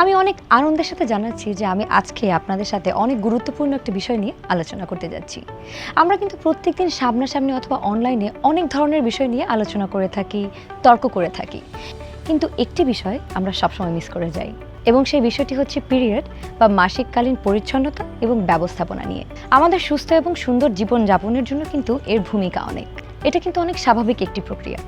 আমি অনেক আনন্দের সাথে জানাচ্ছি যে আমি আজকে আপনাদের সাথে অনেক গুরুত্বপূর্ণ একটা বিষয় নিয়ে আলোচনা করতে যাচ্ছি। আমরা কিন্তু প্রত্যেকদিন সামনাসামনি অথবা অনলাইনে অনেক ধরনের বিষয় নিয়ে আলোচনা করে থাকি, তর্ক করে থাকি। কিন্তু একটি বিষয় আমরা সবসময় মিস করে যাই, এবং সেই বিষয়টি হচ্ছে পিরিয়ড বা মাসিককালীন পরিচ্ছন্নতা এবং ব্যবস্থাপনা নিয়ে। আমাদের সুস্থ এবং সুন্দর জীবনযাপনের জন্য কিন্তু এর ভূমিকা অনেক। এটা কিন্তু অনেক স্বাভাবিক একটি প্রক্রিয়া,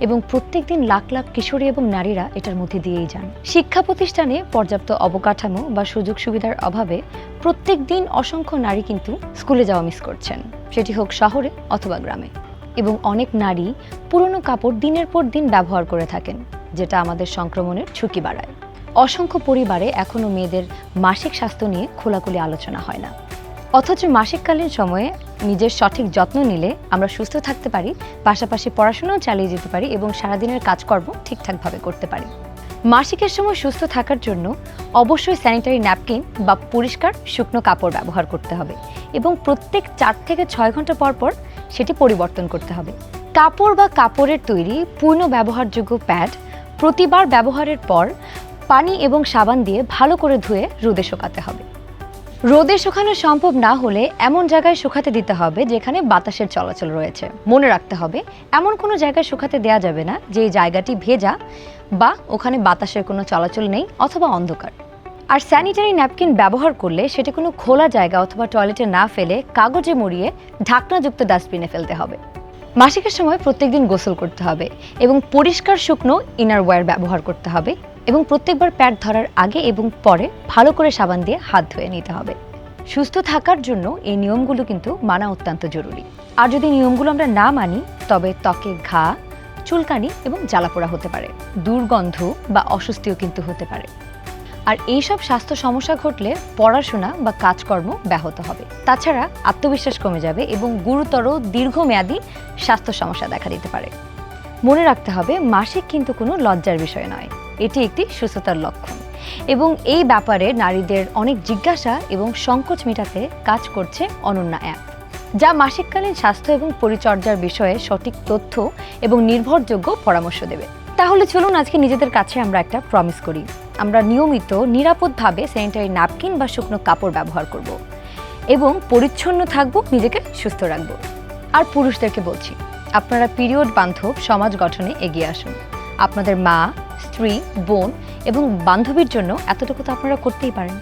এবং প্রত্যেকদিন লাখ লাখ কিশোরী এবং নারীরা এটার মধ্যে দিয়েই যান। শিক্ষা প্রতিষ্ঠানে পর্যাপ্ত অবকাঠামো বা সুযোগ সুবিধার অভাবে প্রত্যেক দিন অসংখ্য নারী কিন্তু স্কুলে যাওয়া মিস করছেন, সেটি হোক শহরে অথবা গ্রামে। এবং অনেক নারী পুরনো কাপড় দিনের পর দিন ব্যবহার করে থাকেন, যেটা আমাদের সংক্রমণের ঝুঁকি বাড়ায়। অসংখ্য পরিবারে এখনও মেয়েদের মাসিক স্বাস্থ্য নিয়ে খোলাখুলি আলোচনা হয় না, অথচ মাসিককালীন সময়ে নিজের সঠিক যত্ন নিলে আমরা সুস্থ থাকতে পারি, পাশাপাশি পড়াশোনাও চালিয়ে যেতে পারি এবং সারাদিনের কাজকর্ম ঠিকঠাকভাবে করতে পারি। মাসিকের সময় সুস্থ থাকার জন্য অবশ্যই স্যানিটারি ন্যাপকিন বা পরিষ্কার শুকনো কাপড় ব্যবহার করতে হবে, এবং প্রত্যেক 4 থেকে 6 ঘন্টা পর পর সেটি পরিবর্তন করতে হবে। কাপড় বা কাপড়ের তৈরি পূর্ণ ব্যবহারযোগ্য প্যাড প্রতিবার ব্যবহারের পর পানি এবং সাবান দিয়ে ভালো করে ধুয়ে রোদে শুকাতে হবে। রোদে শুকানো সম্ভব না হলে এমন জায়গায় শুকাতে দিতে হবে যেখানে বাতাসের চলাচল রয়েছে। মনে রাখতে হবে, এমন কোনো জায়গায় শুকাতে দেওয়া যাবে না যে জায়গাটি ভেজা বা ওখানে বাতাসের কোনো চলাচল নেই অথবা অন্ধকার। আর স্যানিটারি ন্যাপকিন ব্যবহার করলে সেটি কোনো খোলা জায়গা অথবা টয়লেটে না ফেলে কাগজে মুড়িয়ে ঢাকনাযুক্ত ডাস্টবিনে ফেলতে হবে। মাসিকের সময় প্রত্যেকদিন গোসল করতে হবে এবং পরিষ্কার শুকনো ইনারওয়্যার ব্যবহার করতে হবে, এবং প্রত্যেকবার প্যাড ধরার আগে এবং পরে ভালো করে সাবান দিয়ে হাত ধুয়ে নিতে হবে। সুস্থ থাকার জন্য এই নিয়মগুলো কিন্তু মানা অত্যন্ত জরুরি। আর যদি নিয়মগুলো আমরা না মানি, তবে ত্বকে ঘা, চুলকানি এবং জ্বালাপোড়া হতে পারে, দুর্গন্ধ বা অস্বস্তিও কিন্তু হতে পারে। আর এইসব স্বাস্থ্য সমস্যা ঘটলে পড়াশোনা বা কাজকর্ম ব্যাহত হবে। তাছাড়া আত্মবিশ্বাস কমে যাবে এবং গুরুতর দীর্ঘমেয়াদী স্বাস্থ্য সমস্যা দেখা দিতে পারে। মনে রাখতে হবে, মাসিক কিন্তু কোনো লজ্জার বিষয় নয়, এটি একটি সুস্থতার লক্ষণ। এবং এই ব্যাপারে নারীদের অনেক জিজ্ঞাসা এবং সংকোচ মেটাতে কাজ করছে অনন্যা অ্যাপ, যা মাসিককালীন স্বাস্থ্য এবং পরিচর্যার বিষয়ে সঠিক তথ্য এবং নির্ভরযোগ্য পরামর্শ দেবে। তাহলে চলুন আজকে নিজেদের কাছে আমরা একটা প্রমিস করি, আমরা নিয়মিত নিরাপদভাবে স্যানিটারি ন্যাপকিন বা শুকনো কাপড় ব্যবহার করব এবং পরিচ্ছন্ন থাকব, নিজেকে সুস্থ রাখব। আর পুরুষদেরকে বলছি, আপনারা পিরিয়ড বান্ধব সমাজ গঠনে এগিয়ে আসুন। আপনাদের মা, স্ত্রী, বোন এবং বান্ধবীর জন্য এতটুকু তো আপনারা করতেই পারেন।